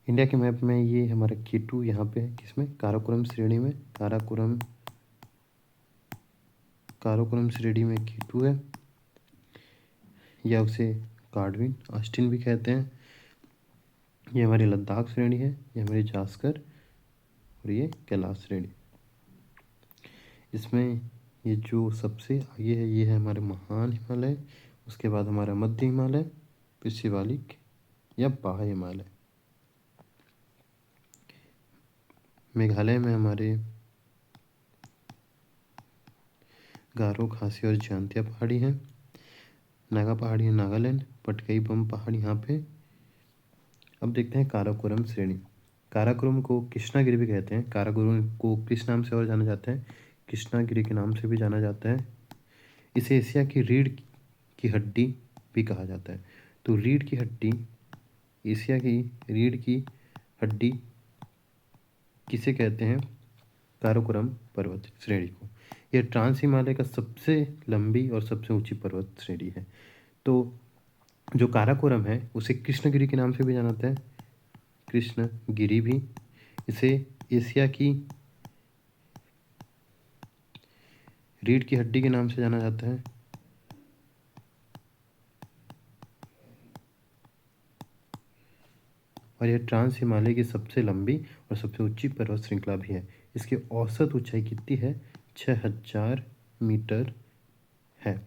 India के map में ये हमारा K2 यहाँ पे है, किसमें, काराकोरम श्रेणी में। काराकोरम श्रेणी में K2 है, या उसे कार्डविन ऑस्टिन भी कहते हैं। ये हमारी लद्दाख श्रेणी है, ये हमारी जास्कर, और ये कैलाश श्रेणी। इसमें ये जो सबसे आगे है ये है हमारे महान हिमालय, उसके बाद हमारा मध्य हिमालय, फिर शिवालिक या बाह्य हिमालय। मेघालय में हमारे गारो, खासी और जयांतिया पहाड़ी है। नागा पहाड़ी है नागालैंड, पटकई बम पहाड़ी यहाँ पे। अब देखते हैं काराकोरम श्रेणी। काराकोरम को कृष्णागिरी भी कहते हैं। काराकोरम को किस नाम से और जाना जाता है, कृष्णागिरी के नाम से भी जाना जाता है। इसे एशिया की रीढ़ की हड्डी भी कहा जाता है। तो रीढ़ की हड्डी, एशिया की रीढ़ की हड्डी किसे कहते हैं, काराकोरम पर्वत श्रेणी को। यह ट्रांस हिमालय का सबसे लंबी और सबसे ऊंची पर्वत श्रेणी है। तो जो काराकोरम है उसे कृष्णगिरी के नाम से भी जाना जाता है, कृष्णगिरी भी। इसे एशिया की रीढ़ की हड्डी के नाम से जाना जाता है। और यह ट्रांस हिमालय की सबसे लंबी और सबसे ऊंची पर्वत श्रृंखला भी है। इसकी औसत ऊंचाई कितनी है, 6000 मीटर है।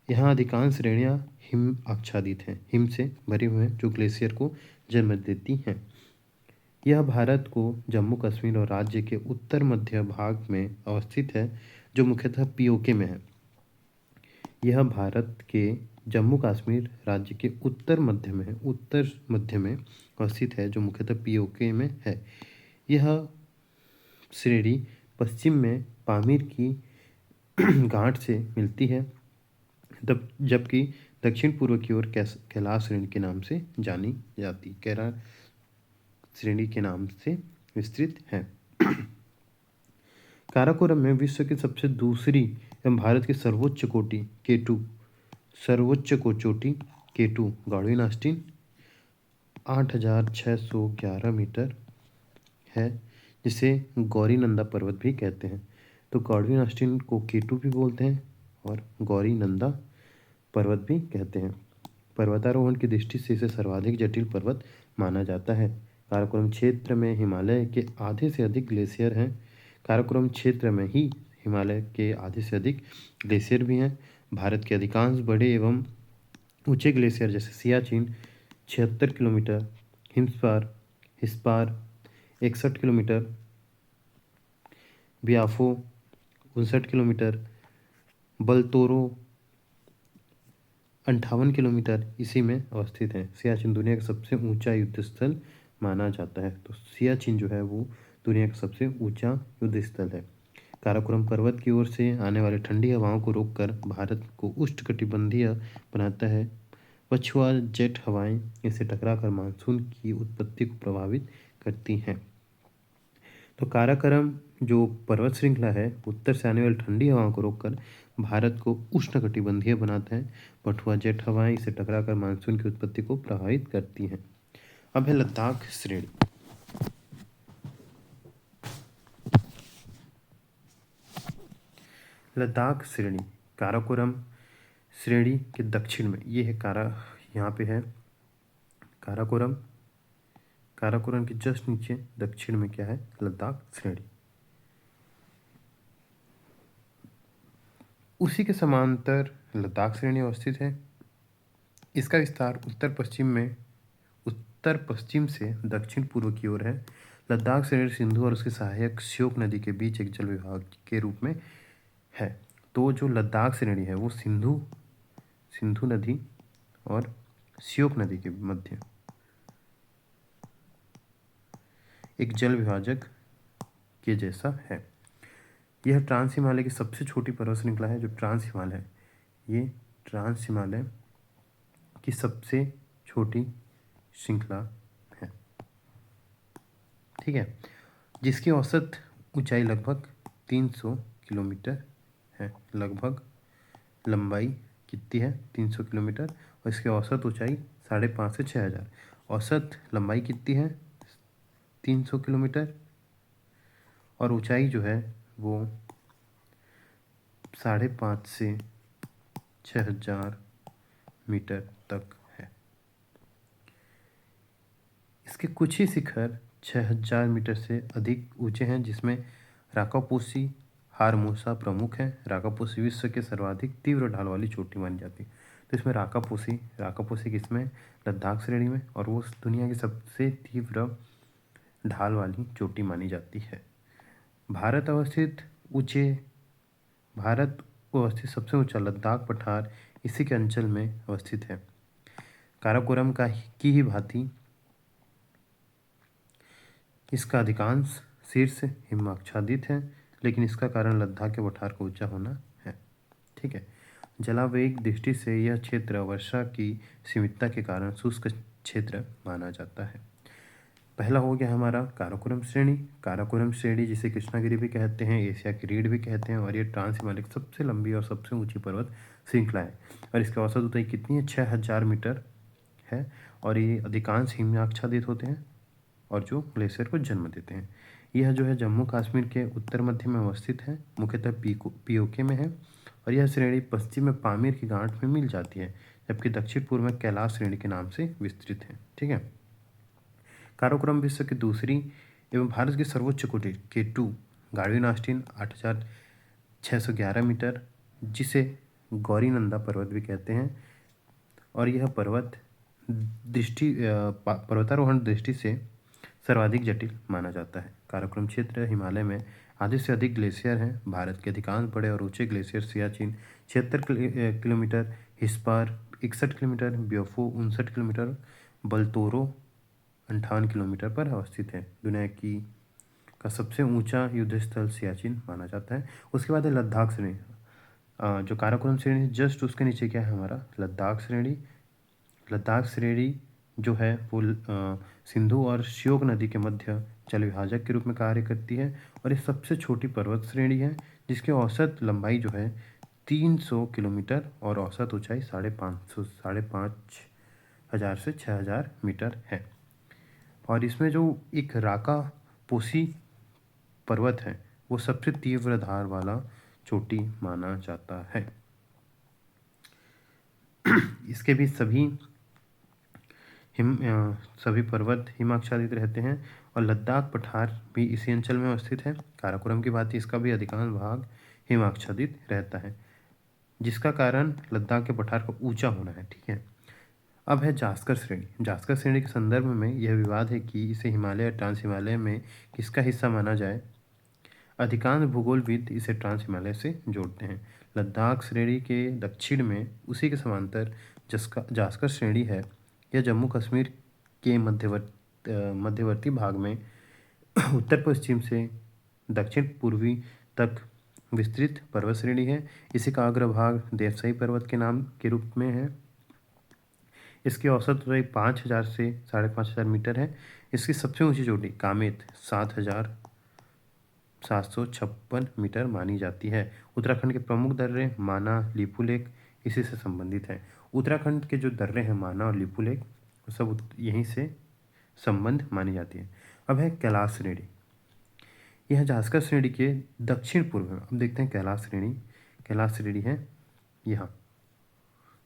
यहाँ अधिकांश श्रेणियाँ हिम आच्छादित हैं, हिम से भरे हुए हैं, जो ग्लेशियर को जन्म देती हैं। यह भारत को जम्मू कश्मीर और राज्य के उत्तर मध्य भाग में अवस्थित है, जो मुख्यतः पीओके में है। यह भारत के जम्मू कश्मीर राज्य के उत्तर मध्य में अवस्थित है, जो मुख्यतः पीओके में है। यह श्रेणी पश्चिम में पामीर की गांठ से मिलती है, जबकि दक्षिण पूर्व की ओर कैलाश श्रेणी के नाम से जानी जाती, कैलाश श्रेणी के नाम से विस्तृत है। काराकोरम में विश्व की सबसे दूसरी एवं भारत की सर्वोच्च चोटी K2 गॉडविन ऑस्टिन 8611 मीटर है, जिसे गौरीनंदा पर्वत भी कहते हैं। तो गॉडविन ऑस्टिन को K2 भी बोलते हैं और गौरीनंदा पर्वत भी कहते हैं। पर्वतारोहण की दृष्टि से इसे सर्वाधिक जटिल पर्वत माना जाता है। काराकोरम क्षेत्र में हिमालय के आधे से अधिक ग्लेशियर हैं। काराकोरम क्षेत्र में ही हिमालय के आधे से अधिक ग्लेशियर भी हैं। भारत के अधिकांश बड़े एवं ऊंचे ग्लेशियर जैसे Siachen 76 kilometre, Hispar 61 kilometre, Biafo 59 kilometre, Baltoro 58 kilometre इसी में अवस्थित है। सियाचिन दुनिया का सबसे ऊंचा युद्ध स्थल माना जाता है। तो सियाचिन जो है वो दुनिया का सबसे ऊंचा युद्ध स्थल है। काराकोरम पर्वत की ओर से आने वाले ठंडी हवाओं को रोककर भारत को उष्णकटिबंधीय बनाता है। पछुआ जेट हवाएं इसे टकराकर मानसून की उत्पत्ति को प्रभावित करती हैं। तो काराकोरम जो पर्वत श्रृंखला है उत्तर से आने वाली ठंडी हवाओं को रोककर भारत को उष्णकटिबंधीय बनाता है। पछुआ जेट हवाएं इसे टकराकर मानसून की उत्पत्ति को प्रभावित करती हैं। अब है लद्दाख श्रेणी। लद्दाख श्रेणी काराकोरम श्रेणी के दक्षिण में, ये है यहाँ पे है काराकोरम। काराकोरम के जस्ट नीचे दक्षिण में क्या है, लद्दाख श्रेणी। उसी के समांतर लद्दाख श्रेणी अवस्थित है। इसका विस्तार उत्तर पश्चिम से दक्षिण पूर्व की ओर है। लद्दाख श्रेणी सिंधु और उसके सहायक श्योक नदी के बीच एक जल विभाग के रूप में है। तो जो लद्दाख श्रेणी है वो सिंधु नदी और श्योक नदी के मध्य एक जल विभाजक के जैसा है। यह ट्रांस हिमालय की सबसे छोटी पर्वत श्रृंखला है। जो ट्रांस हिमालय है ये ट्रांस हिमालय की सबसे छोटी श्रृंखला है, ठीक है, जिसकी औसत ऊंचाई लगभग 300 किलोमीटर है। लगभग लंबाई कितनी है, 300 किलोमीटर, और इसकी औसत ऊंचाई 5,500 से 6,000। औसत लंबाई कितनी है 300 किलोमीटर और ऊंचाई जो है वो 5.5 से 6,000 मीटर तक है। इसके कुछ ही शिखर 6,000 मीटर से अधिक ऊंचे हैं, जिसमें राकापोसी हारमोसा प्रमुख है। राकापोसी विश्व के सर्वाधिक तीव्र ढाल वाली चोटी मानी जाती है। तो इसमें राकापोसी किसमें, लद्दाख श्रेणी में, और वो दुनिया की सबसे तीव्र ढाल वाली चोटी मानी जाती है। भारत को अवस्थित सबसे ऊंचा लद्दाख पठार इसी के अंचल में अवस्थित है। काराकोरम की ही भांति इसका अधिकांश शीर्ष हिमाच्छादित है, लेकिन इसका कारण लद्दाख के पठार का ऊंचा होना है। ठीक है। जलावेग दृष्टि से यह क्षेत्र वर्षा की सीमितता के कारण शुष्क क्षेत्र माना जाता है। पहला हो गया हमारा काराकोरम श्रेणी। काराकोरम श्रेणी जिसे कृष्णागिरी भी कहते हैं, एशिया की रीढ़ भी कहते हैं, और ये ट्रांस हिमालय की सबसे लंबी और सबसे ऊंची पर्वत श्रृंखला है। और इसकी औसत ऊंचाई कितनी है 6,000 मीटर है। और ये अधिकांश हिमाच्छादित होते हैं और जो ग्लेशियर को जन्म देते हैं। यह जो है जम्मू कश्मीर के उत्तर मध्य में अवस्थित है, मुख्यतः पीओके में है। और यह श्रेणी पश्चिम में पामीर की गांठ में मिल जाती है, जबकि दक्षिण पूर्व में कैलाश श्रेणी के नाम से विस्तृत है। ठीक है। काराकोरम विश्व की दूसरी एवं भारत की सर्वोच्च चोटी K2 गार्डविन ऑस्टिन 8,611 मीटर, जिसे गौरीनंदा पर्वत भी कहते हैं। और यह पर्वतारोहण दृष्टि से सर्वाधिक जटिल माना जाता है। काराकोरम क्षेत्र हिमालय में आधे से अधिक ग्लेशियर हैं। भारत के अधिकांश बड़े और ऊंचे glacier Siachen 76 kilometre, Hispar 61 kilometre, Biafo 59 kilometre, Baltoro 58 kilometre पर अवस्थित है। दुनिया का सबसे ऊंचा युद्ध स्थल सियाचिन माना जाता है। उसके बाद है लद्दाख श्रेणी। जो काराकोरम श्रेणी जस्ट उसके नीचे क्या है हमारा लद्दाख श्रेणी। लद्दाख श्रेणी जो है वो सिंधु और श्योक नदी के मध्य जल विभाजक के रूप में कार्य करती है। और ये सबसे छोटी पर्वत श्रेणी है, जिसकी औसत लंबाई जो है 300 किलोमीटर और औसत ऊंचाई 5,500 से 6,000 मीटर है। और इसमें जो एक राकापोसी पर्वत है वो सबसे तीव्र धार वाला चोटी माना जाता है। इसके भी सभी पर्वत हिमाच्छादित रहते हैं और लद्दाख पठार भी इसी अंचल में अवस्थित है। काराकोरम की भांति इसका भी अधिकांश भाग हिमाच्छादित रहता है, जिसका कारण लद्दाख के पठार का ऊंचा होना है। ठीक है। अब है जास्कर श्रेणी। जास्कर श्रेणी के संदर्भ में यह विवाद है कि इसे हिमालय और ट्रांस हिमालय में किसका हिस्सा माना जाए। अधिकांश भूगोलविद इसे ट्रांस हिमालय से जोड़ते हैं। लद्दाख श्रेणी के दक्षिण में उसी के समांतर जास्कर श्रेणी है। यह जम्मू कश्मीर के मध्यवर्ती भाग में उत्तर पश्चिम से दक्षिण पूर्वी तक विस्तृत पर्वत श्रेणी है। इसी का अग्रभाग देवसाई पर्वत के नाम के रूप में है। इसकी औसत ऊंचाई 5,000 से 5,500 मीटर है। इसकी सबसे ऊंची चोटी कामेत 7,756 मीटर मानी जाती है। उत्तराखंड के प्रमुख दर्रे माना, लिपुलेख इसी से संबंधित हैं। उत्तराखंड के जो दर्रे हैं माना और लिपुलेख वो सब यहीं से संबंध मानी जाती है। अब है कैलाश श्रेणी। यह जास्कर श्रेणी के दक्षिण पूर्व में। अब देखते हैं कैलाश श्रेणी है यहाँ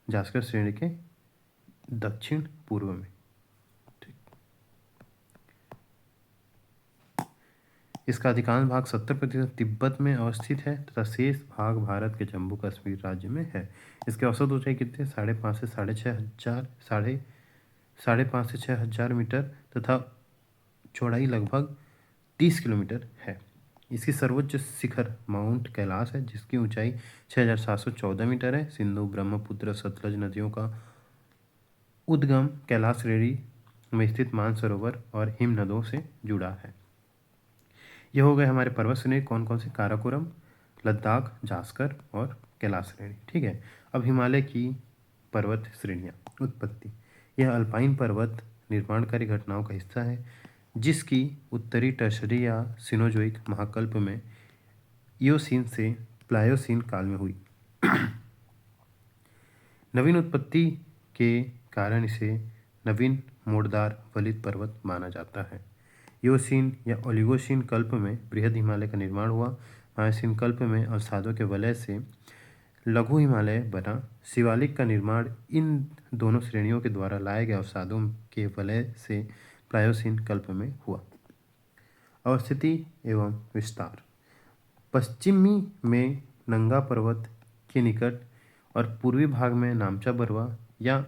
जास्कर श्रेणी के दक्षिण पूर्व में। ठीक। इसका अधिकांश भाग 70% तिब्बत में अवस्थित है तथा शेष भाग भारत के जम्मू कश्मीर राज्य में है। इसके औसत ऊंचाई कितनी है 5,500 से 6,500 मीटर तथा चौड़ाई लगभग 30 किलोमीटर है। इसकी सर्वोच्च शिखर माउंट कैलाश है, जिसकी ऊंचाई 6,714 मीटर है। सिंधु, ब्रह्मपुत्र, सतलज नदियों का उद्गम कैलाश श्रेणी में स्थित मानसरोवर और हिमनदों से जुड़ा है। यह हो गए हमारे पर्वत श्रेणी कौन कौन से, काराकोरम, लद्दाख, जास्कर और कैलाश श्रेणी। ठीक है। अब हिमालय की पर्वत श्रेणियाँ। उत्पत्ति। यह अल्पाइन पर्वत निर्माणकारी घटनाओं का हिस्सा है, जिसकी उत्तरी टर्शरी या सिनोजोइक महाकल्प में इयोसीन से प्लायोसीन काल में हुई। नवीन उत्पत्ति के कारण इसे नवीन मोड़दार वलित पर्वत माना जाता है। योसीन या ओलिगोसीन कल्प में बृहद हिमालय का निर्माण हुआ। मायोसीन कल्प में अवसादों के वलय से लघु हिमालय बना। शिवालिक का निर्माण इन दोनों श्रेणियों के द्वारा लाए गए अवसादों के वलय से प्लायोसीन कल्प में हुआ। अवस्थिति एवं विस्तार। पश्चिमी में नंगा पर्वत के निकट और पूर्वी भाग में नामचा बरवा या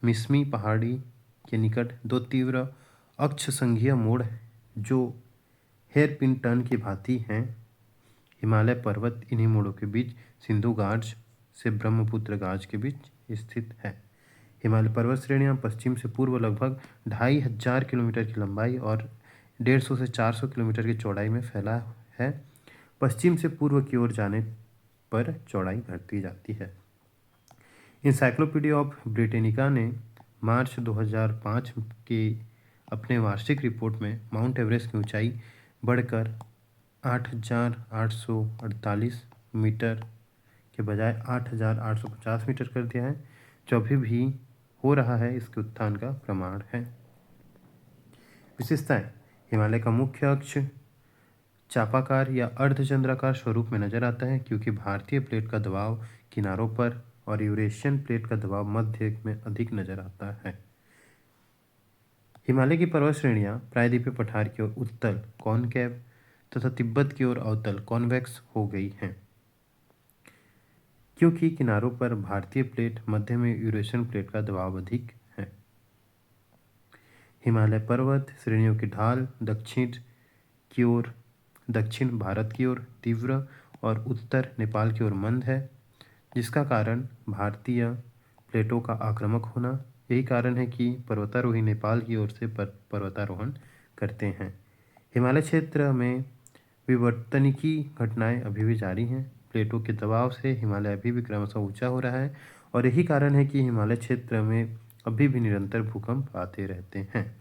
मिस्मी पहाड़ी के निकट दो तीव्र अक्ष संघीय मोड़ जो हेयरपिन टर्न की भांति हैं। हिमालय पर्वत इन्हीं मोड़ों के बीच सिंधु गार्ज से ब्रह्मपुत्र गार्ज के बीच स्थित है। हिमालय पर्वत श्रेणियाँ पश्चिम से पूर्व लगभग 2500 किलोमीटर की लंबाई और 150 से 400 किलोमीटर की चौड़ाई में फैला है। पश्चिम से पूर्व की ओर जाने पर चौड़ाई बढ़ती जाती है। इंसाइक्लोपीडिया ऑफ ब्रिटेनिका ने मार्च 2005 के अपने वार्षिक रिपोर्ट में माउंट एवरेस्ट की ऊंचाई बढ़कर 8,848 मीटर के बजाय 8,850 मीटर कर दिया है, जो अभी भी हो रहा है इसके उत्थान का प्रमाण है। विशेषताएं। हिमालय का मुख्य अक्ष चापाकार या अर्धचंद्राकार स्वरूप में नजर आता है, क्योंकि भारतीय प्लेट का दबाव किनारों पर और यूरेशियन प्लेट का दबाव मध्य में अधिक नजर आता है। हिमालय की पर्वत श्रेणियां प्रायद्वीपीय पठार की ओर उत्तल कॉनकेव तथा तिब्बत की ओर अवतल कॉन्वेक्स हो गई हैं, क्योंकि किनारों पर भारतीय प्लेट, मध्य में यूरेशियन प्लेट का दबाव अधिक है। हिमालय पर्वत श्रेणियों की ढाल दक्षिण भारत की ओर तीव्र और उत्तर नेपाल की ओर मंद है, जिसका कारण भारतीय प्लेटों का आक्रामक होना। यही कारण है कि पर्वतारोही नेपाल की ओर से पर्वतारोहण करते हैं। हिमालय क्षेत्र में विवर्तनिकी घटनाएं अभी भी जारी हैं। प्लेटों के दबाव से हिमालय अभी भी क्रमशः ऊंचा हो रहा है और यही कारण है कि हिमालय क्षेत्र में अभी भी निरंतर भूकंप आते रहते हैं।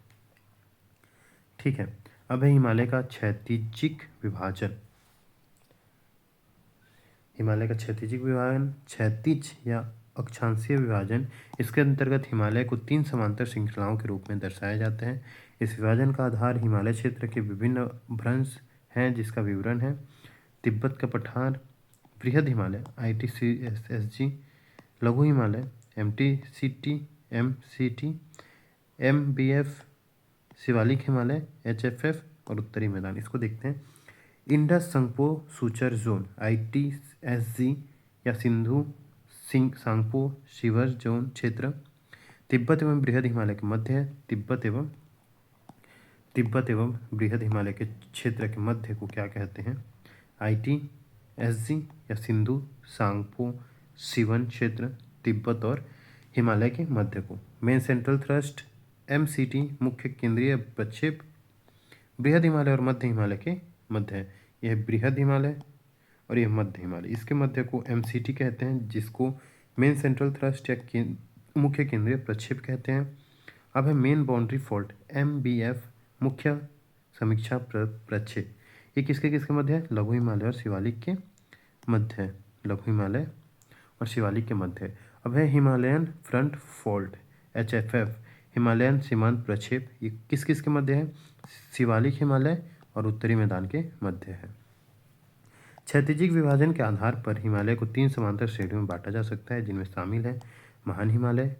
ठीक है, अब है हिमालय का क्षैतिजिक विभाजन। हिमालय का क्षैतिजिक विभाजन, क्षैतिज या अक्षांशीय विभाजन, इसके अंतर्गत हिमालय को 3 समांतर श्रृंखलाओं के रूप में दर्शाया जाता है। इस विभाजन का आधार हिमालय क्षेत्र के विभिन्न भ्रंश हैं, जिसका विवरण है। तिब्बत का पठार, बृहद हिमालय ITCSG, लघु Himalaya MTCT, MCT, MBF, Shivalik Himalaya HFF और उत्तरी मैदान। इसको देखते हैं। Indus Tsangpo suture zone ITSG या सिंधु सांगपो शिवर जोन क्षेत्र तिब्बत एवं बृहद हिमालय के मध्य है। तिब्बत एवं बृहद हिमालय के क्षेत्र के मध्य को क्या कहते हैं? ITSG या सिंधु सांगपो शिवन क्षेत्र तिब्बत और हिमालय के मध्य को। मेन सेंट्रल थ्रस्ट MCT मुख्य केंद्रीय प्रक्षेप बृहद हिमालय और मध्य हिमालय के मध्य है। यह बृहद हिमालय और यह मध्य हिमालय, इसके मध्य को MCT कहते हैं, जिसको मेन सेंट्रल थ्रस्ट या मुख्य केंद्रीय प्रक्षेप कहते हैं। अब है मेन बाउंड्री फॉल्ट MBF मुख्य समीक्षा प्रक्षेप। ये किसके किसके मध्य है? लघु हिमालय और शिवालिक के मध्य है। लघु हिमालय और शिवालिक के मध्य है। अब है Himalayan front fault HFF Himalayan सीमांत प्रक्षेप। ये किस किस के मध्य है? शिवालिक हिमालय और उत्तरी मैदान के मध्य है। क्षैतिजिक विभाजन के आधार पर हिमालय को 3 समांतर श्रेणियों में बांटा जा सकता है, जिनमें शामिल है महान हिमालय,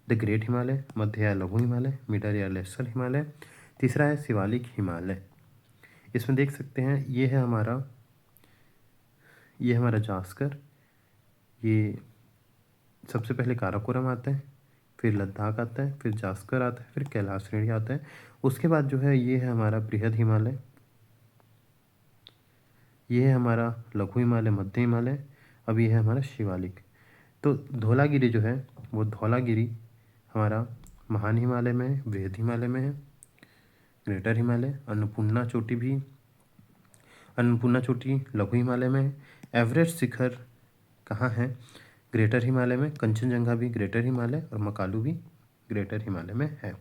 द ग्रेट हिमालय, मध्य या लघु हिमालय, मिडल या लेसर हिमालय, तीसरा है शिवालिक हिमालय। इसमें देख सकते हैं ये है हमारा जास्कर। ये सबसे पहले काराकोरम आता है, फिर लद्दाख आता है, फिर जास्कर आता है, फिर कैलाश श्रेणी आता है। उसके बाद जो है ये है हमारा बृहद हिमालय, ये है हमारा लघु हिमालय, मध्य हिमालय, अब ये है हमारा शिवालिक। तो धौलागिरी जो है वो धौलागिरी हमारा महान हिमालय में है, बृहद हिमालय में है, ग्रेटर हिमालय। अन्नपूर्णा चोटी लघु हिमालय में है। एवरेस्ट शिखर कहाँ है? ग्रेटर हिमालय में। कंचनजंगा भी ग्रेटर हिमालय और मकालू भी ग्रेटर हिमालय में है।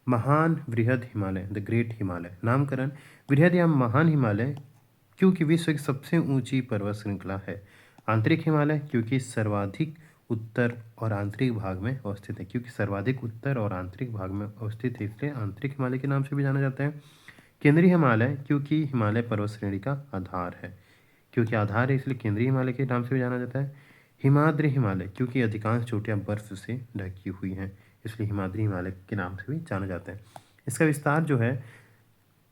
महान बृहद हिमालय द ग्रेट हिमालय। नामकरण बृहद या महान हिमालय क्योंकि विश्व की सबसे ऊंची पर्वत श्रृंखला है। आंतरिक हिमालय क्योंकि सर्वाधिक उत्तर और आंतरिक भाग में अवस्थित है। क्योंकि सर्वाधिक उत्तर और आंतरिक भाग में अवस्थित है, इसलिए आंतरिक हिमालय के नाम से भी जाना जाता है। केंद्रीय हिमालय, क्योंकि हिमालय पर्वत श्रेणी का आधार है, क्योंकि आधार है इसलिए केंद्रीय हिमालय के नाम से भी जाना जाता है। हिमाद्री हिमालय, क्योंकि अधिकांश चोटियां बर्फ से ढकी हुई हैं, इसलिए हिमाद्री हिमालय के नाम से भी जाना जाता है। इसका विस्तार जो है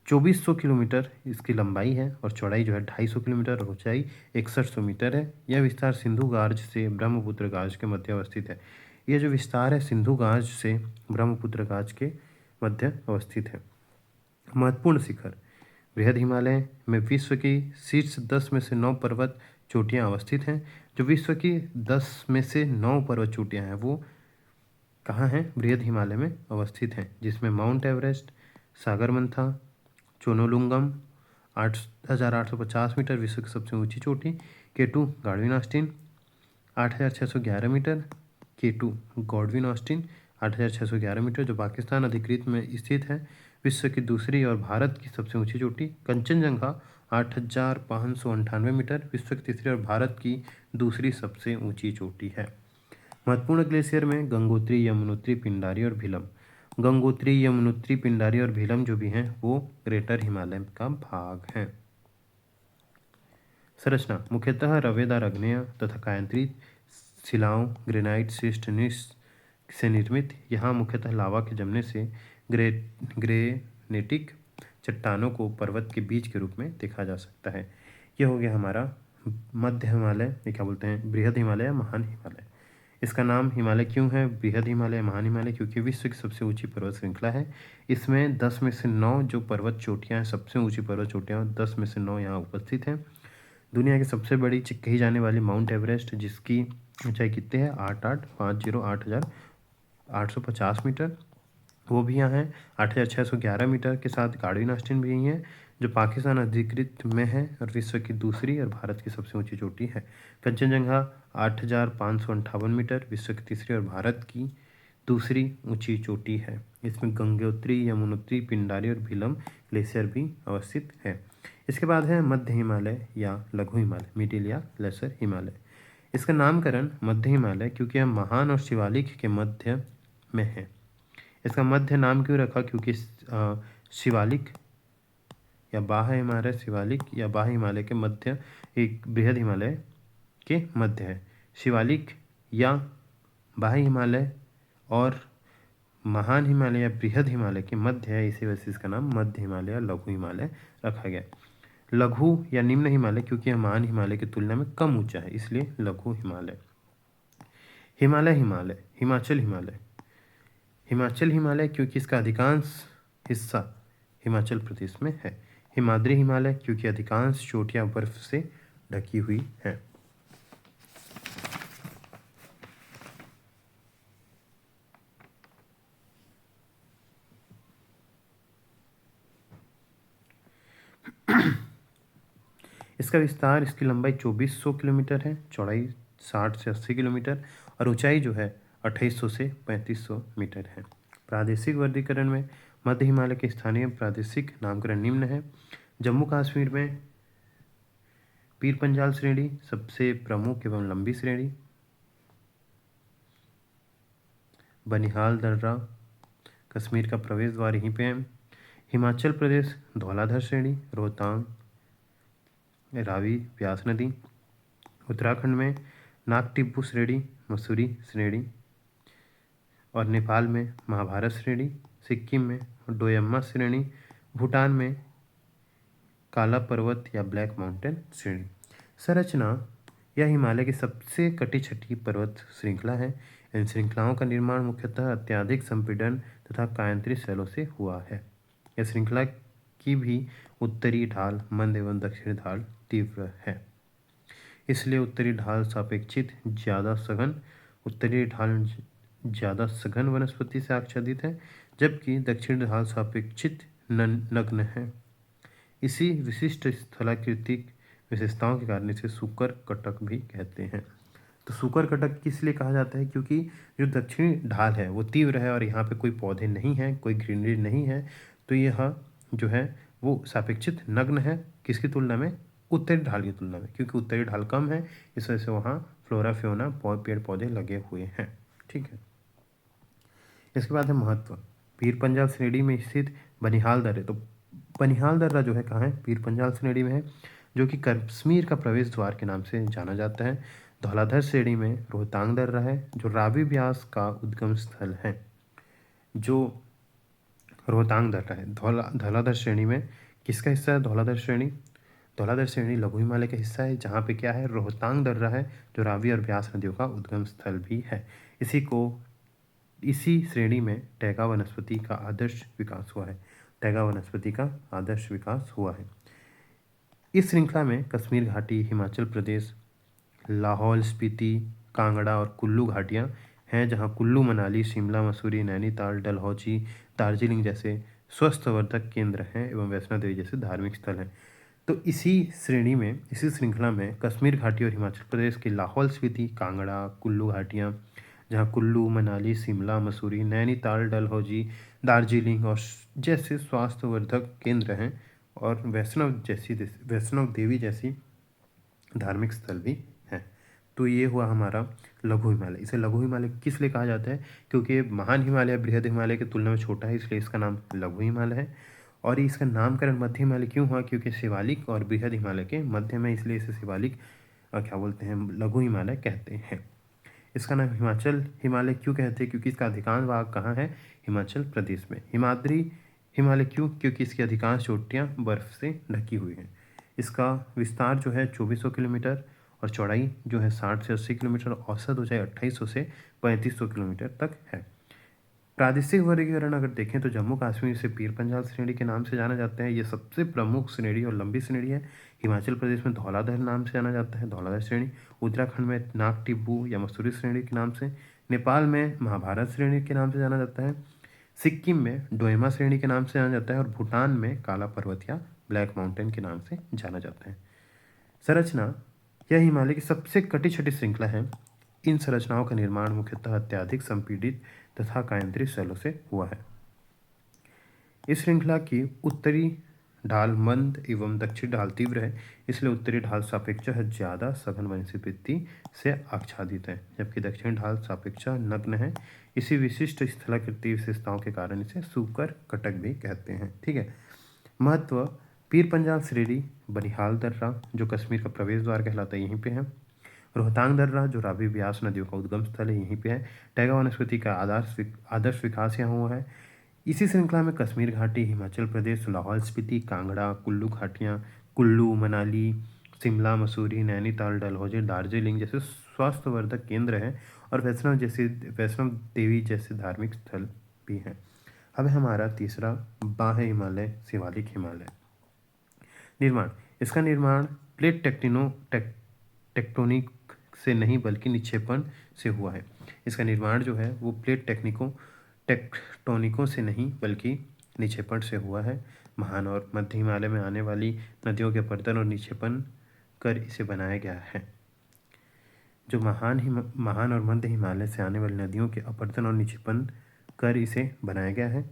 2400 किलोमीटर इसकी लंबाई है और चौड़ाई जो है 250 किलोमीटर और ऊंचाई 6100 मीटर है। यह विस्तार सिंधु गार्ज से ब्रह्मपुत्र गार्ज के मध्य अवस्थित है। यह जो विस्तार है सिंधु गार्ज से ब्रह्मपुत्र गार्ज के मध्य अवस्थित है। महत्वपूर्ण शिखर, बृहद हिमालय में विश्व की शीर्ष 10 में से 9 पर्वत चोटियां अवस्थित हैं। जो विश्व की 10 में से 9 पर्वत चोटियां हैं वो कहाँ हैं? बृहद हिमालय में अवस्थित हैं, जिसमें Mount Everest, Sagarmatha, Chomolungma 8,850 metre विश्व की सबसे ऊंची चोटी, K2 Godwin Austen 8,611 metre, K2 Godwin Austen 8,611 metre जो पाकिस्तान अधिकृत में स्थित है। विश्व की दूसरी और भारत की सबसे ऊंची चोटी कंचनजंगा 8,598 मीटर विश्व की तीसरी और भारत की दूसरी सबसे ऊंची चोटी है। महत्वपूर्ण ग्लेशियर में गंगोत्री, यमुनोत्री, पिंडारी और भीलम। गंगोत्री, यमुनोत्री, पिंडारी और भीलम जो भी हैं वो ग्रेटर हिमालय का भाग हैं। संरचना मुख्यतः रवेदार आग्नेय तथा कायांतरित शिलाओं ग्रेनाइट शिस्ट से निर्मित। यहाँ मुख्यतः लावा के जमने से ग्रेनेटिक चट्टानों को पर्वत के बीज के रूप में देखा जा सकता है। यह हो गया हमारा मध्य हिमालय, ये क्या बोलते हैं, बृहद हिमालय या महान हिमालय। इसका नाम हिमालय क्यों है बृहद हिमालय महान हिमालय? क्योंकि विश्व की सबसे ऊंची पर्वत श्रृंखला है। इसमें 10 में से 9 जो पर्वत चोटियां हैं, सबसे ऊंची पर्वत चोटियां 10 में से 9 यहाँ उपस्थित हैं। दुनिया की सबसे बड़ी कही जाने वाली माउंट एवरेस्ट, जिसकी ऊंचाई कितनी है 8,850 मीटर, वो भी यहाँ है। 8,611 मीटर के साथ गाडविन ऑस्टिन भी यही है जो पाकिस्तान अधिकृत में है और विश्व की दूसरी और भारत की सबसे ऊंची चोटी है। कंचनजंगा 8,558 मीटर विश्व की तीसरी और भारत की दूसरी ऊंची चोटी है। इसमें गंगोत्री, यमुनोत्री, पिंडारी और भीलम ग्लेशियर भी अवस्थित है। इसके बाद है मध्य हिमालय या लघु हिमालय, मिडिल या लेसर हिमालय। इसका नामकरण मध्य हिमालय क्योंकि यह महान और शिवालिक के मध्य में है। इसका मध्य नाम क्यों रखा? क्योंकि शिवालिक या बाह्य हिमालय, शिवालिक या बाह्य हिमालय के मध्य एक बृहद हिमालय के मध्य है। शिवालिक या बाह्य हिमालय और महान हिमालय या बृहद हिमालय के मध्य है, इसी वजह से इसका नाम मध्य हिमालय या लघु हिमालय रखा गया। लघु या निम्न हिमालय क्योंकि यह महान हिमालय की तुलना में कम ऊंचा है, इसलिए लघु हिमालय। हिमालय हिमालय, हिमाचल हिमालय। हिमाचल हिमालय क्योंकि इसका अधिकांश हिस्सा हिमाचल प्रदेश में है। हिमाद्री हिमालय क्योंकि अधिकांश चोटियां बर्फ से ढकी हुई हैं। इसका विस्तार, इसकी लंबाई 2400 किलोमीटर है, चौड़ाई 60 से 80 किलोमीटर और ऊंचाई जो है 2800 से 3500 मीटर है। प्रादेशिक वर्गीकरण में मध्य हिमालय के स्थानीय प्रादेशिक नामकरण निम्न है। जम्मू कश्मीर में पीर पंजाल श्रेणी सबसे प्रमुख एवं लंबी श्रेणी, बनिहाल दर्रा कश्मीर का प्रवेश द्वार यहीं पे है। हिमाचल प्रदेश धौलाधर श्रेणी, रोहतांग, रावी, व्यास नदी। उत्तराखंड में नागटिब्बू श्रेणी, मसूरी श्रेणी और नेपाल में महाभारत श्रेणी। सिक्किम में डोयम्मा श्रेणी। भूटान में काला पर्वत या ब्लैक माउंटेन श्रेणी। संरचना, यह हिमालय की सबसे कटी छठी पर्वत श्रृंखला है। इन श्रृंखलाओं का निर्माण मुख्यतः अत्यधिक संपीड़न तथा कायांतरित शैलों से हुआ है। यह श्रृंखला की भी उत्तरी ढाल मंद एवं दक्षिणी ढाल तीव्र है, इसलिए उत्तरी ढाल सापेक्षित ज़्यादा सघन, उत्तरी ढाल ज़्यादा सघन वनस्पति से आच्छादित है, जबकि दक्षिणी ढाल सापेक्षित नग्न है। इसी विशिष्ट स्थलाकृतिक विशेषताओं के कारण इसे सूकर कटक भी कहते हैं। तो सूकर कटक किस लिए कहा जाता है? क्योंकि जो दक्षिणी ढाल है वो तीव्र है और यहाँ पे कोई पौधे नहीं हैं, कोई ग्रीनरी नहीं है, तो यह जो है वो सापेक्षित नग्न है। किसकी तुलना में? उत्तरी ढाल की तुलना में, क्योंकि उत्तरी ढाल कम है, इस वजह से वहाँ फ्लोरा फ्योना पेड़ पौधे लगे हुए हैं। ठीक है। इसके बाद है महत्व। पीर पंजाल श्रेणी में स्थित बनिहाल दर्रे, तो बनिहाल दर्रा जो है कहाँ है, पीर पंजाल श्रेणी में है, जो कि कश्मीर का प्रवेश द्वार के नाम से जाना जाता है। धौलाधर श्रेणी में रोहतांग दर्रा है, जो रावी ब्यास का उद्गम स्थल है। जो रोहतांग दर्रा है धौलाधर श्रेणी में किसका हिस्सा है, धौलाधर श्रेणी, धौलाधर श्रेणी लघु हिमालय का हिस्सा है, जहाँ पे क्या है, रोहतांग दर्रा है, जो रावी और ब्यास नदियों का उद्गम स्थल भी है। इसी श्रेणी में टैगा वनस्पति का आदर्श विकास हुआ है। टैगा वनस्पति का आदर्श विकास हुआ है। इस श्रृंखला में कश्मीर घाटी, हिमाचल प्रदेश, लाहौल स्पीति, कांगड़ा और कुल्लू घाटियाँ हैं, जहाँ कुल्लू मनाली, शिमला मसूरी, नैनीताल, डलहौजी, दार्जिलिंग जैसे स्वस्थवर्धक केंद्र हैं एवं वैष्णो देवी जैसे धार्मिक स्थल हैं। तो इसी श्रृंखला में कश्मीर घाटी और हिमाचल प्रदेश की लाहौल स्पीति, कांगड़ा, कुल्लू घाटियाँ, जहाँ कुल्लू मनाली, शिमला मसूरी, नैनीताल, डलहौजी, दार्जिलिंग और जैसे स्वास्थ्यवर्धक केंद्र हैं, और वैष्णव देवी जैसी धार्मिक स्थल भी हैं। तो ये हुआ हमारा लघु हिमालय। इसे लघु हिमालय किस लिए कहा जाता है, क्योंकि महान हिमालय बृहद हिमालय की तुलना में छोटा है, इसलिए इसका नाम लघु हिमालय है। और इसका नामकरण मध्य हिमालय क्यों हुआ, क्योंकि शिवालिक और बृहद हिमालय के मध्य में, इसलिए इसे शिवालिक क्या बोलते हैं, लघु हिमालय कहते हैं। इसका नाम हिमाचल हिमालय क्यों कहते हैं, क्योंकि इसका अधिकांश भाग कहाँ है, हिमाचल प्रदेश में। हिमाद्री हिमालय क्यों, क्योंकि इसकी अधिकांश चोटियाँ बर्फ से ढकी हुई हैं। इसका विस्तार जो है 2400 किलोमीटर और चौड़ाई जो है 60 से 80 किलोमीटर, औसत ऊंचाई 2800 से 3500 किलोमीटर तक है। प्रादेशिक वर्गीकरण अगर देखें तो जम्मू कश्मीर से पीर पंजाल श्रेणी के नाम से जाना जाता है, ये सबसे प्रमुख श्रेणी और लंबी श्रेणी है। हिमाचल प्रदेश में धौलाधर नाम से जाना जाता है, धौलाधर श्रेणी। उत्तराखंड में नाग टिब्बू या मसूरी श्रेणी के नाम से। नेपाल में महाभारत श्रेणी के नाम से जाना जाता है। सिक्किम में डोएमा श्रेणी के नाम से जाना जाता है, और भूटान में काला पर्वत या ब्लैक माउंटेन के नाम से जाना जाता है। संरचना, यह हिमालय की सबसे कटी छटी श्रृंखला है। इन संरचनाओं का निर्माण मुख्यतः अत्यधिक संपीड़ित तथा कायांतरित शैलों से हुआ है। इस श्रृंखला की उत्तरी ढाल मंद एवं दक्षिण ढाल तीव्र है, इसलिए उत्तरी ढाल सापेक्षतः ज़्यादा सघन वनस्पति से आच्छादित है, जबकि दक्षिण ढाल सापेक्षतः नग्न है। इसी विशिष्ट स्थलाकृति विशेषताओं के कारण इसे सूकर कटक भी कहते हैं। ठीक है। महत्व, पीर पंजाल श्रेणी बनिहाल दर्रा जो कश्मीर का प्रवेश द्वार कहलाता है, यहीं पे है। रोहतांग दर्रा जो रावी ब्यास नदियों का उद्गम स्थल है, यहीं पे है। टैगा वनस्पति का आदर्श विकास यहाँ हुआ है। इसी श्रृंखला में कश्मीर घाटी, हिमाचल प्रदेश, लाहौल स्पीति, कांगड़ा, कुल्लू घाटियाँ, कुल्लू मनाली, शिमला मसूरी, नैनीताल, डलहौजी, दार्जिलिंग जैसे स्वास्थ्यवर्धक केंद्र हैं, और वैष्णव देवी जैसे धार्मिक स्थल भी हैं। अब हमारा तीसरा बाह्य हिमालय, शिवालिक हिमालय। निर्माण, इसका निर्माण प्लेट टेक्टोनिक से नहीं बल्कि निक्षेपण से हुआ है। इसका निर्माण जो है वो प्लेट टेक्टोनिकों से नहीं बल्कि निक्षेपण से हुआ है। महान और मध्य हिमालय में आने वाली नदियों के अपरदन और निक्षेपण कर इसे बनाया गया है। जो महान और मध्य हिमालय से आने वाली नदियों के अपरदन और निक्षेपण कर इसे बनाया गया है।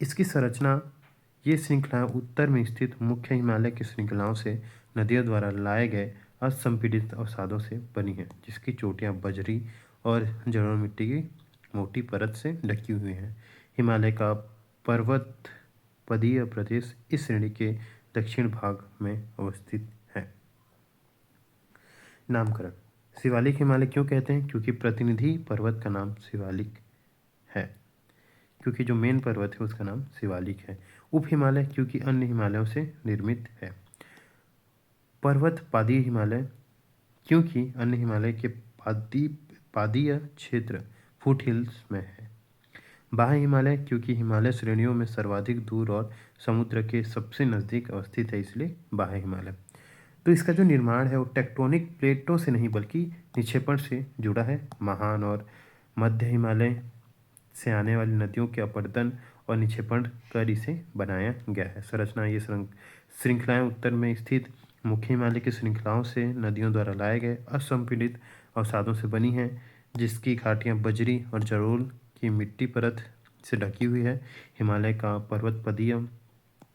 इसकी संरचना, ये श्रृंखला उत्तर में स्थित मुख्य हिमालय की श्रृंखलाओं से नदियों द्वारा लाए गए असंपीड़ित अवसादों से बनी है, जिसकी चोटियाँ बजरी और जलोढ़ मिट्टी की मोटी परत से ढकी हुई हैं। हिमालय का पर्वतपदीय प्रदेश इस श्रेणी के दक्षिण भाग में अवस्थित है। नामकरण, शिवालिक हिमालय क्यों कहते हैं, क्योंकि प्रतिनिधि पर्वत का नाम शिवालिक है, क्योंकि जो मेन पर्वत है उसका नाम शिवालिक है। उप हिमालय, क्योंकि अन्य हिमालयों से निर्मित है। पर्वत पादीय हिमालय, क्योंकि अन्य हिमालय के पादीय क्षेत्र फुट हिल्स में है। बाह्य हिमालय, क्योंकि हिमालय श्रेणियों में सर्वाधिक दूर और समुद्र के सबसे नज़दीक अवस्थित है, इसलिए बाह्य हिमालय। तो इसका जो निर्माण है वो टेक्टोनिक प्लेटों से नहीं बल्कि निक्षेपण से जुड़ा है। महान और मध्य हिमालय से आने वाली नदियों के अपरदन और निक्षेपण कर इसे बनाया गया है। संरचना, ये श्रृंखलाएं उत्तर में स्थित मुख्य हिमालय की श्रृंखलाओं से नदियों द्वारा लाए गए असंपीड़ित अवसादों से बनी है, जिसकी घाटियाँ बजरी और जलोढ़ की मिट्टी परत से ढकी हुई है। हिमालय का पर्वतपदीय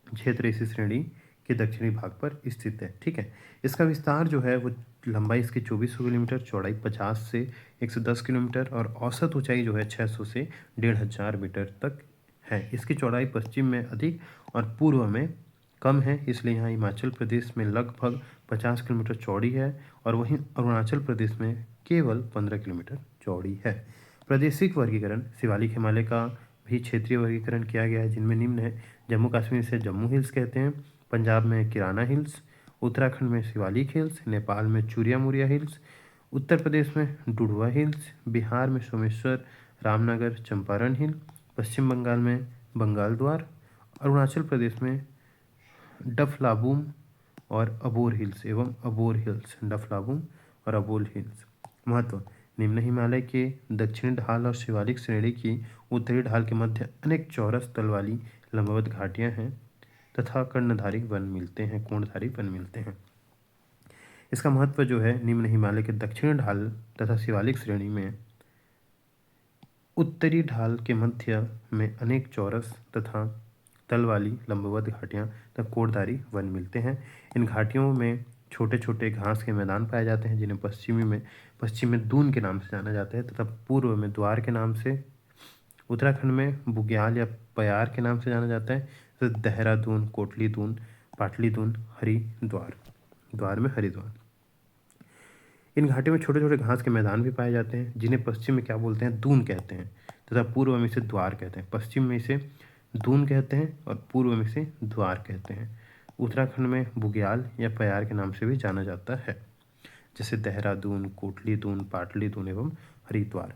क्षेत्र इसी श्रेणी के दक्षिणी भाग पर स्थित है। ठीक है। इसका विस्तार जो है वो लंबाई इसकी 2400 किलोमीटर, चौड़ाई 50 से 110 किलोमीटर और औसत ऊंचाई जो है 600 से 1500 मीटर तक है। इसकी चौड़ाई पश्चिम में अधिक और पूर्व में कम है, इसलिए यहाँ हिमाचल प्रदेश में लगभग 50 किलोमीटर चौड़ी है और वहीं अरुणाचल प्रदेश में केवल 15 किलोमीटर चौड़ी है। प्रादेशिक वर्गीकरण, शिवालिक हिमालय का भी क्षेत्रीय वर्गीकरण किया गया है, जिनमें निम्न है। जम्मू कश्मीर से जम्मू हिल्स कहते हैं, पंजाब में किराना हिल्स, उत्तराखंड में शिवालिक हिल्स, नेपाल में चूरिया मुरिया हिल्स, उत्तर प्रदेश में डुडवा हिल्स, बिहार में सोमेश्वर, रामनगर, चंपारण हिल, पश्चिम बंगाल में बंगाल द्वार, अरुणाचल प्रदेश में डफलाबूम और अबोर हिल्स एवं अबोर हिल्स, डफलाबूम और अबोर हिल्स। महत्व, निम्न हिमालय के दक्षिणी ढाल और शिवालिक श्रेणी की उत्तरी ढाल के मध्य अनेक चौरस तल वाली लंबवत घाटियां हैं तथा कर्णधारी वन मिलते हैं, कोणधारी वन मिलते हैं। इसका महत्व जो है, निम्न हिमालय के दक्षिणी ढाल तथा शिवालिक श्रेणी में उत्तरी ढाल के मध्य में अनेक चौरस तथा तल वाली लंबवत घाटियां तथा कोणधारी वन मिलते हैं। इन घाटियों में छोटे छोटे घास के मैदान पाए जाते हैं, जिन्हें पश्चिम में दून के नाम से जाना जाता है तथा पूर्व में द्वार के नाम से, उत्तराखंड में बुग्याल या पयार के नाम से जाना जाता है तथा देहरादून, कोटली दून, पाटली दून, हरिद्वार, द्वार में हरिद्वार। इन घाटियों में छोटे छोटे घास के मैदान भी पाए जाते हैं, जिन्हें पश्चिम में क्या बोलते हैं, दून कहते हैं तथा पूर्व में इसे द्वार कहते हैं। पश्चिम में इसे दून कहते हैं और पूर्व में इसे द्वार कहते हैं। उत्तराखंड में बुग्याल या पयार के नाम से भी जाना जाता है, जैसे देहरादून, कोटली दून, पाटली दून एवं हरिद्वार।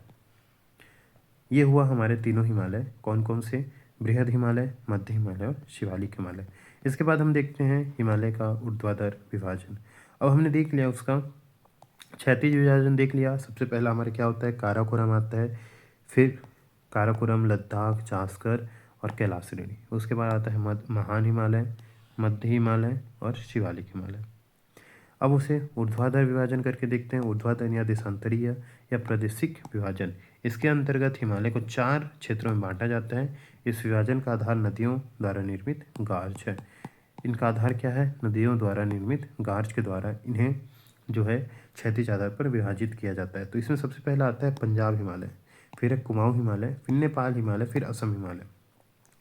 ये हुआ हमारे तीनों हिमालय, कौन कौन से, बृहद हिमालय, मध्य हिमालय और शिवालिक हिमालय। इसके बाद हम देखते हैं हिमालय का ऊर्ध्वाधर विभाजन। अब हमने देख लिया उसका क्षैतिज विभाजन देख लिया। सबसे पहला हमारा क्या होता है, काराकोरम आता है, फिर काराकोरम, लद्दाख, जास्कर और कैलाश श्रेणी। उसके बाद आता है महान हिमालय, मध्य हिमालय और शिवालिक हिमालय। अब उसे ऊर्ध्वाधर विभाजन करके देखते हैं। ऊर्ध्वाधर या देशांतरीय या प्रादेशिक विभाजन, इसके अंतर्गत हिमालय को 4 क्षेत्रों में बांटा जाता है। इस विभाजन का आधार नदियों द्वारा निर्मित गार्ज है। इनका आधार क्या है, नदियों द्वारा निर्मित गार्ज के द्वारा इन्हें जो है क्षैतिज आधार पर विभाजित किया जाता है। तो इसमें सबसे पहला आता है पंजाब हिमालय, फिर है कुमाऊं हिमालय, फिर नेपाल हिमालय, फिर असम हिमालय।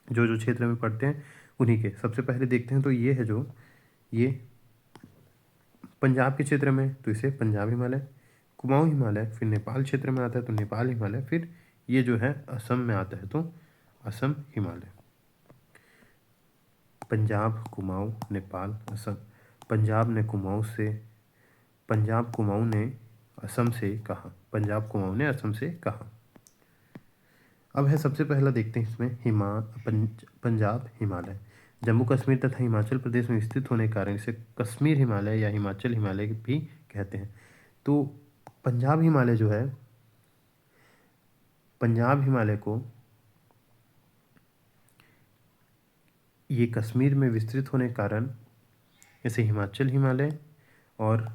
जो जो क्षेत्र में पड़ते हैं उन्हीं के सबसे पहले देखते हैं। तो ये है जो ये पंजाब के क्षेत्र में, तो इसे पंजाब हिमालय, कुमाऊं हिमालय, फिर नेपाल क्षेत्र में आता है तो नेपाल हिमालय, फिर ये जो है असम में आता है तो असम हिमालय। पंजाब, कुमाऊं, नेपाल, असम। पंजाब कुमाऊं ने असम से कहा, पंजाब कुमाऊं ने असम से कहा। अब है सबसे पहला देखते हैं इसमें पंजाब हिमालय। जम्मू कश्मीर तथा हिमाचल प्रदेश में स्थित होने के कारण इसे कश्मीर हिमालय या हिमाचल हिमालय भी कहते हैं। तो पंजाब हिमालय जो है, पंजाब हिमालय को ये कश्मीर में विस्तृत होने के कारण इसे हिमाचल हिमालय और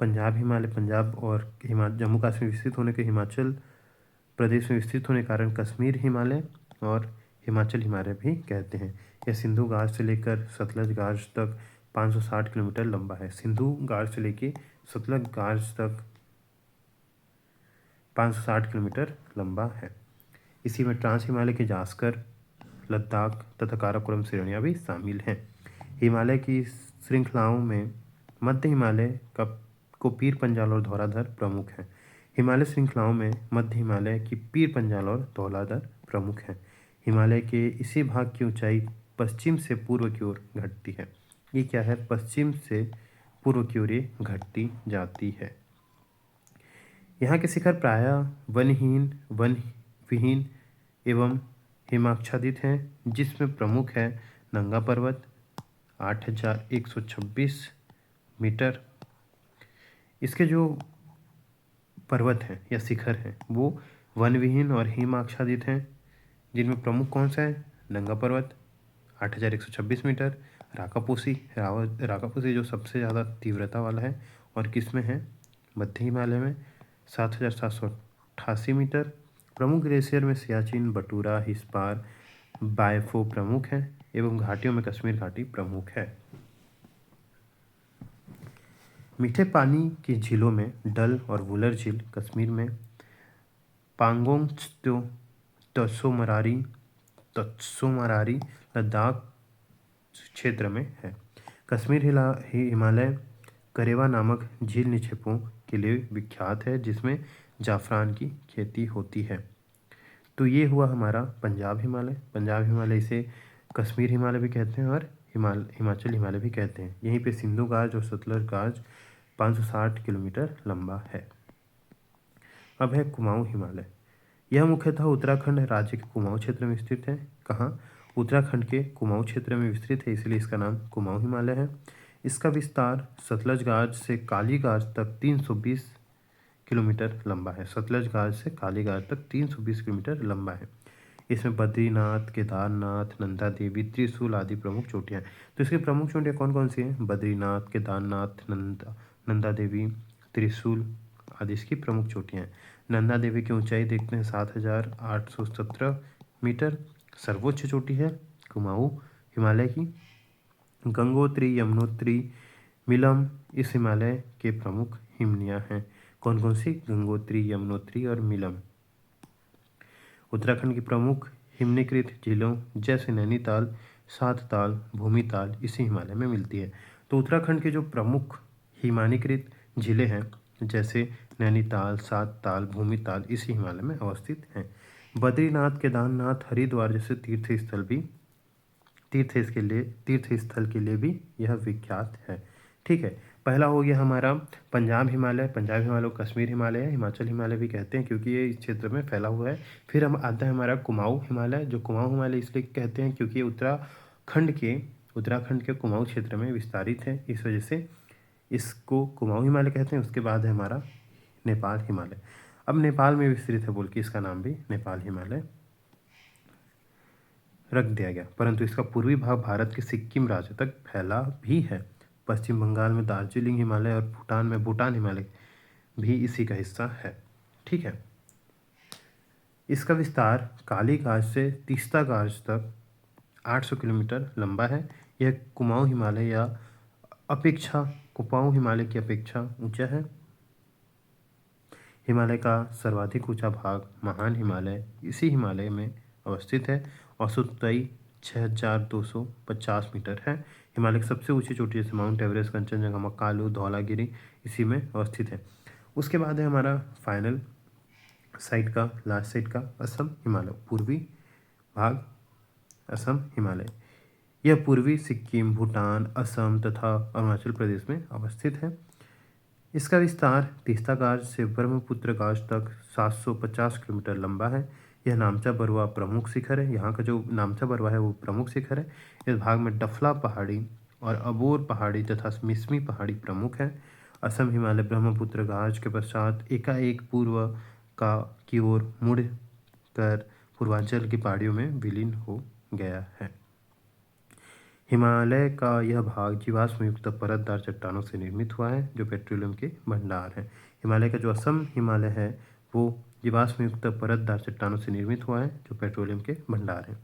पंजाब हिमालय, पंजाब और जम्मू कश्मीर विस्तृत होने के हिमाचल प्रदेश में विस्तृत होने के कारण कश्मीर हिमालय और हिमाचल हिमालय भी कहते हैं। यह सिंधु घाट से लेकर सतलज घाट तक 560 किलोमीटर लंबा है। सिंधु घाट से लेकर सतलज घाट तक 560 किलोमीटर लंबा है। इसी में ट्रांस हिमालय के जास्कर, लद्दाख तथा काराकोरम श्रेणियाँ भी शामिल हैं। हिमालय की श्रृंखलाओं में मध्य हिमालय को पीर पंजाल और धौलाधर प्रमुख हैं। हिमालय श्रृंखलाओं में मध्य हिमालय की पीर पंजाल और धौलाधर प्रमुख हैं। हिमालय के इसी भाग की ऊंचाई पश्चिम से पूर्व की ओर घटती है। ये क्या है, पश्चिम से पूर्व की ओर ये घटती जाती है। यहाँ के शिखर प्रायः वन विहीन एवं हिमाच्छादित हैं, जिसमें प्रमुख है नंगा पर्वत 8126 मीटर। इसके जो पर्वत हैं या शिखर हैं वो वन विहीन और हिम आच्छादित हैं, जिनमें प्रमुख कौन सा है, नंगा पर्वत 8126 मीटर, राकापूसी जो सबसे ज़्यादा तीव्रता वाला है और किसमें है, मध्य हिमालय में 7788 मीटर। प्रमुख ग्लेशियर में सियाचिन, बटूरा, हिस्पार, बायफो प्रमुख हैं एवं घाटियों में कश्मीर घाटी प्रमुख है। मीठे पानी की झीलों में डल और वुलर झील कश्मीर में, पांगोंग त्सो त्सोमरारी तत्सोमरारी लद्दाख क्षेत्र में है। कश्मीर हिमालय करेवा नामक झील निक्षेपों के लिए विख्यात है, जिसमें जाफरान की खेती होती है। तो ये हुआ हमारा पंजाब हिमालय। पंजाब हिमालय इसे कश्मीर हिमालय भी कहते हैं और हिमाचल हिमालय भी कहते हैं। यहीं पे सिंधु गाज और सतलज गाज 560 किलोमीटर लंबा है। अब है कुमाऊं हिमालय। यह मुख्यतः उत्तराखंड राज्य के कुमाऊं क्षेत्र में स्थित है। कहाँ? उत्तराखंड के कुमाऊं क्षेत्र में विस्तृत है, इसलिए इसका नाम कुमाऊं हिमालय है। इसका विस्तार सतलज गाज से काली गाज तक 320 किलोमीटर लंबा है। सतलज गाज से काली गाज तक 320 किलोमीटर लंबा है। इसमें बद्रीनाथ, केदारनाथ, नंदा देवी, त्रिशूल आदि प्रमुख चोटियाँ हैं। तो इसकी प्रमुख चोटियाँ कौन कौन सी हैं? बद्रीनाथ, केदारनाथ, नंदा देवी, त्रिशूल आदि इसकी प्रमुख चोटियाँ हैं। नंदा देवी की ऊंचाई देखते हैं 7,817 मीटर, सर्वोच्च चोटी है कुमाऊं हिमालय की। गंगोत्री, यमुनोत्री, मिलम इस हिमालय के प्रमुख हिमनियाँ हैं। कौन कौन सी? गंगोत्री, यमुनोत्री और मिलम। उत्तराखंड की प्रमुख हिमनीकृत झीलों जैसे नैनीताल, सातताल, भूमिताल इसी हिमालय में मिलती है। तो उत्तराखंड के जो प्रमुख हिमानीकृत झीलें हैं जैसे नैनीताल, सातताल, भूमिताल इसी हिमालय में अवस्थित हैं। बद्रीनाथ, केदारनाथ, हरिद्वार जैसे तीर्थ स्थल के लिए भी यह विख्यात है। ठीक है, पहला हो गया हमारा पंजाब हिमालय। पंजाब हिमालय को कश्मीर हिमालय है, हिमाचल हिमालय भी कहते हैं क्योंकि ये इस क्षेत्र में फैला हुआ है। फिर हम आता है हमारा कुमाऊं हिमालय, जो कुमाऊं हिमालय इसलिए कहते हैं क्योंकि ये उत्तराखंड के कुमाऊं क्षेत्र में विस्तारित है, इस वजह से इसको कुमाऊं हिमालय कहते हैं। उसके बाद है हमारा नेपाल हिमालय। अब नेपाल में विस्तृत है बोल के इसका नाम भी नेपाल हिमालय रख दिया गया, परंतु इसका पूर्वी भाग भारत के सिक्किम राज्य तक फैला भी है। पश्चिम बंगाल में दार्जिलिंग हिमालय और भूटान में भूटान हिमालय भी इसी का हिस्सा है। ठीक है, इसका विस्तार काली गाज से तीस्ता गाज तक 800 किलोमीटर लंबा है। यह कुमाऊं हिमालय की अपेक्षा ऊंचा है। हिमालय का सर्वाधिक ऊंचा भाग महान हिमालय इसी हिमालय में अवस्थित है। औसत ऊंचाई 6,250 मीटर है। हिमालय की सबसे ऊंची चोटी जैसे माउंट एवरेस्ट, कंचनजंगा, मकालू, धौलागिरी इसी में अवस्थित है। उसके बाद है हमारा फाइनल लास्ट साइड का असम हिमालय, पूर्वी भाग असम हिमालय। यह पूर्वी सिक्किम, भूटान, असम तथा अरुणाचल प्रदेश में अवस्थित है। इसका विस्तार तीस्ता गाज से ब्रह्मपुत्र गाज तक 750 किलोमीटर लंबा है। यह नामचा बरुआ प्रमुख शिखर है। यहाँ का जो नामचा बरुआ है वो प्रमुख शिखर है। इस भाग में डफला पहाड़ी और अबोर पहाड़ी तथा मिसमी पहाड़ी प्रमुख है। असम हिमालय ब्रह्मपुत्र गाज के पश्चात एकाएक पूर्व की ओर मुड़ कर पूर्वांचल की पहाड़ियों में विलीन हो गया है। हिमालय का यह भाग जीवाश्म युक्त परतदार चट्टानों से निर्मित हुआ है जो पेट्रोलियम के भंडार हैं। हिमालय का जो असम हिमालय है वो जीवाश्म युक्त परतदार चट्टानों से निर्मित हुआ है जो पेट्रोलियम के भंडार हैं।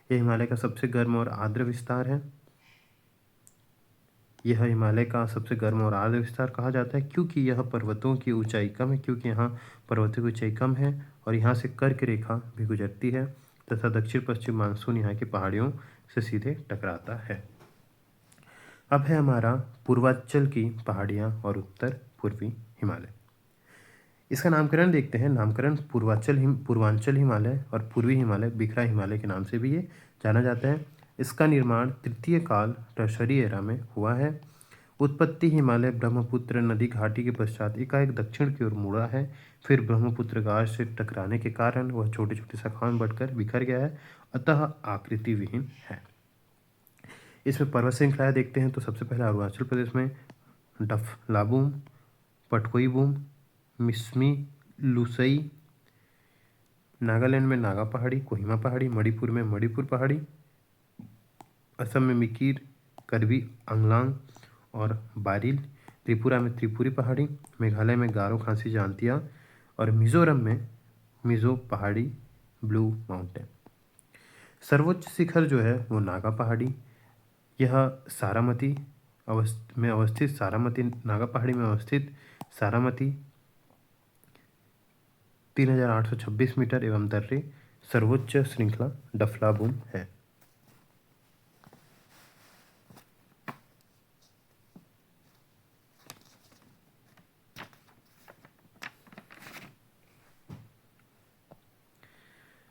यह हिमालय का सबसे गर्म और आर्द्र विस्तार है। यह हिमालय का सबसे गर्म और आर्द्र विस्तार कहा जाता है क्योंकि यह पर्वतों की ऊंचाई कम है, क्योंकि यहाँ पर्वतों की ऊंचाई कम है और यहाँ से कर्क रेखा भी गुजरती है तथा दक्षिण पश्चिम मानसून यहाँ की पहाड़ियों से सीधे टकराता है। अब है हमारा पूर्वांचल की पहाड़ियाँ और उत्तर पूर्वी हिमालय। इसका नामकरण देखते हैं। नामकरण पूर्वांचल हिमालय और पूर्वी हिमालय बिखरा हिमालय के नाम से भी ये जाना जाता है। इसका निर्माण तृतीय काल टर्शरी एरा में हुआ है। उत्पत्ति हिमालय ब्रह्मपुत्र नदी घाटी के पश्चात एकाएक दक्षिण की ओर मुड़ा है। फिर ब्रह्मपुत्र गाज से टकराने के कारण वह छोटी छोटी शाखाओं में बढ़कर बिखर गया है, अतः आकृति विहीन है। इसमें पर्वत श्रृंखलाएँ देखते हैं तो सबसे पहले अरुणाचल प्रदेश में डफलाबूम, पटकोईबूम, मिसमी लुसई, नागालैंड में नागा पहाड़ी, कोहिमा पहाड़ी, मणिपुर में मणिपुर पहाड़ी, असम में मिकिर, करबी अंगलांग और बारिल, त्रिपुरा में त्रिपुरी पहाड़ी, मेघालय में गारो खासी जांतिया और मिजोरम में मिजो पहाड़ी ब्लू माउंटेन। सर्वोच्च शिखर जो है वो नागा पहाड़ी, यह सारामती में अवस्थित सारामती, नागा पहाड़ी में अवस्थित सारामती 3826 मीटर एवं दर्रे सर्वोच्च श्रृंखला डफलाबुम है।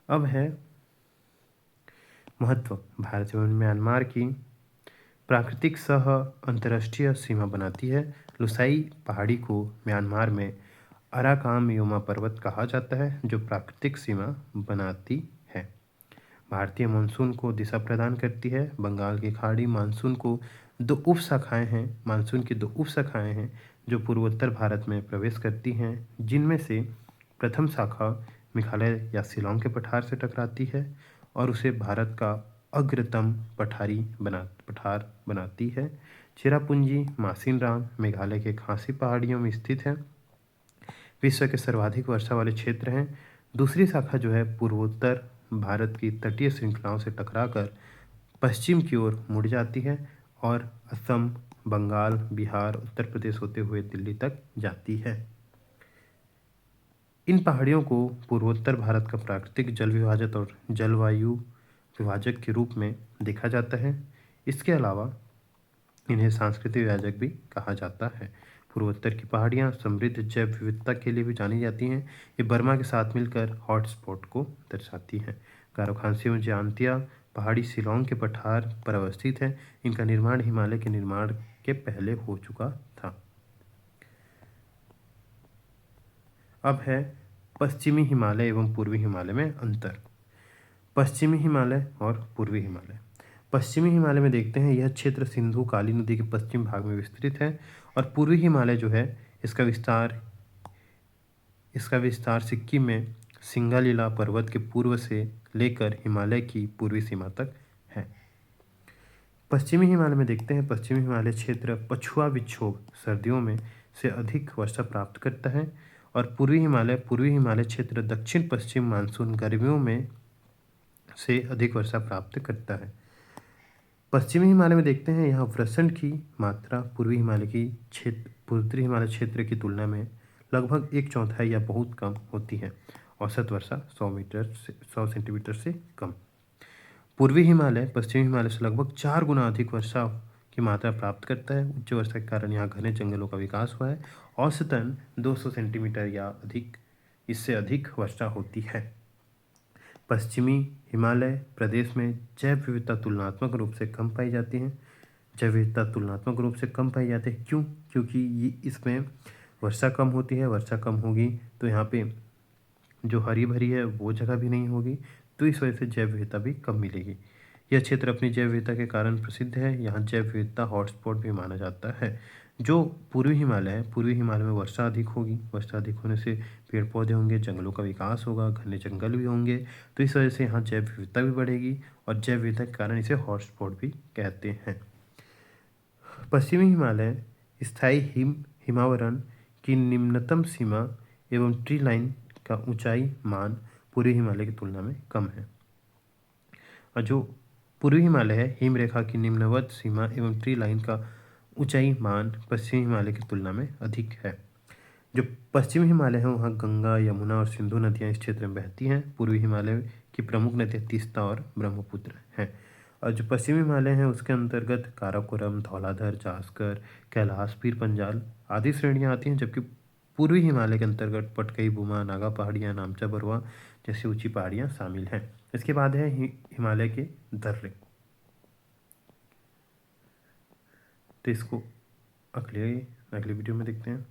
अब है महत्व। भारत एवं म्यांमार की प्राकृतिक सह अंतर्राष्ट्रीय सीमा बनाती है। लुसाई पहाड़ी को म्यांमार में अराकाम योमा पर्वत कहा जाता है, जो प्राकृतिक सीमा बनाती है। भारतीय मानसून को दिशा प्रदान करती है। बंगाल की खाड़ी मानसून की दो उप शाखाएं हैं जो पूर्वोत्तर भारत में प्रवेश करती हैं, जिनमें से प्रथम शाखा मेघालय या शिलांग के पठार से टकराती है और उसे भारत का अग्रतम पठार बनाती है। चेरापूंजी मासिनराम मेघालय के खासी पहाड़ियों में स्थित है, विश्व के सर्वाधिक वर्षा वाले क्षेत्र हैं। दूसरी शाखा जो है पूर्वोत्तर भारत की तटीय श्रृंखलाओं से टकराकर पश्चिम की ओर मुड़ जाती है और असम, बंगाल, बिहार, उत्तर प्रदेश होते हुए दिल्ली तक जाती है। इन पहाड़ियों को पूर्वोत्तर भारत का प्राकृतिक जल विभाजक और जलवायु विभाजक के रूप में देखा जाता है। इसके अलावा इन्हें सांस्कृतिक विभाजक भी कहा जाता है। पूर्वोत्तर की पहाड़ियाँ समृद्ध जैव विविधता के लिए भी जानी जाती हैं। ये बर्मा के साथ मिलकर हॉटस्पॉट को दर्शाती हैं। गारो खासी एवं जयांतिया पहाड़ी शिलांग के पठार पर अवस्थित है। इनका निर्माण हिमालय के निर्माण के पहले हो चुका था। अब है पश्चिमी हिमालय एवं पूर्वी हिमालय में अंतर। पश्चिमी हिमालय और पूर्वी हिमालय। पश्चिमी हिमालय में देखते हैं, यह क्षेत्र सिंधु काली नदी के पश्चिम भाग में विस्तृत है और पूर्वी हिमालय जो है इसका विस्तार सिक्किम में सिंगालीला पर्वत के पूर्व से लेकर हिमालय की पूर्वी सीमा तक है। पश्चिमी हिमालय में देखते हैं, पश्चिमी हिमालय क्षेत्र पछुआ विक्षोभ सर्दियों में से अधिक वर्षा प्राप्त करता है और पूर्वी हिमालय क्षेत्र दक्षिण पश्चिम मानसून गर्मियों में से अधिक वर्षा प्राप्त करता है। पश्चिमी हिमालय में देखते हैं, यहाँ वर्षण की मात्रा पूर्वी हिमालय क्षेत्र की तुलना में लगभग 1/4 या बहुत कम होती है। औसत वर्षा 100 सेंटीमीटर से कम। पूर्वी हिमालय पश्चिमी हिमालय से लगभग 4 गुना अधिक वर्षा की मात्रा प्राप्त करता है। उच्च वर्षा के कारण यहाँ घने जंगलों का विकास हुआ है। औसतन 200 सेंटीमीटर या इससे अधिक वर्षा होती है। पश्चिमी हिमालय प्रदेश में जैव विविधता तुलनात्मक रूप से कम पाई जाती है। क्यों? क्योंकि इसमें वर्षा कम होती है। वर्षा कम होगी तो यहाँ पे जो हरी भरी है वो जगह भी नहीं होगी, तो इस वजह से जैव विविधता भी कम मिलेगी। यह क्षेत्र अपनी जैव विविधता के कारण प्रसिद्ध है। यहाँ जैव विविधता हॉटस्पॉट भी माना जाता है। जो पूर्वी हिमालय है, पूर्वी हिमालय में वर्षा अधिक होगी। वर्षा अधिक होने से पेड़ पौधे होंगे, जंगलों का विकास होगा, घने जंगल भी होंगे, तो इस वजह से यहाँ जैव विविधता भी बढ़ेगी और जैव विविधता के कारण इसे हॉटस्पॉट भी कहते हैं। पश्चिमी हिमालय स्थायी हिमावरण की निम्नतम सीमा एवं ट्री लाइन का ऊंचाई मान पूर्वी हिमालय की तुलना में कम है। और जो पूर्वी हिमालय है, हिम रेखा की निम्नवत सीमा एवं ट्री लाइन का ऊंचाई मान पश्चिमी हिमालय की तुलना में अधिक है। जो पश्चिमी हिमालय है वहाँ गंगा, यमुना और सिंधु नदियाँ इस क्षेत्र में बहती हैं। पूर्वी हिमालय की प्रमुख नदियाँ तीस्ता और ब्रह्मपुत्र हैं। और जो पश्चिमी हिमालय है उसके अंतर्गत काराकोरम, धौलाधर, जास्कर, कैलाश, पीर पंजाल आदि श्रेणियाँ आती हैं, जबकि पूर्वी हिमालय के अंतर्गत पटकई, बुमा, नागा पहाड़ियाँ, नामचा, बरुआ जैसी ऊंची पहाड़ियाँ शामिल हैं। इसके बाद है हिमालय के दर्रे। तो इसको अगले वीडियो में देखते हैं।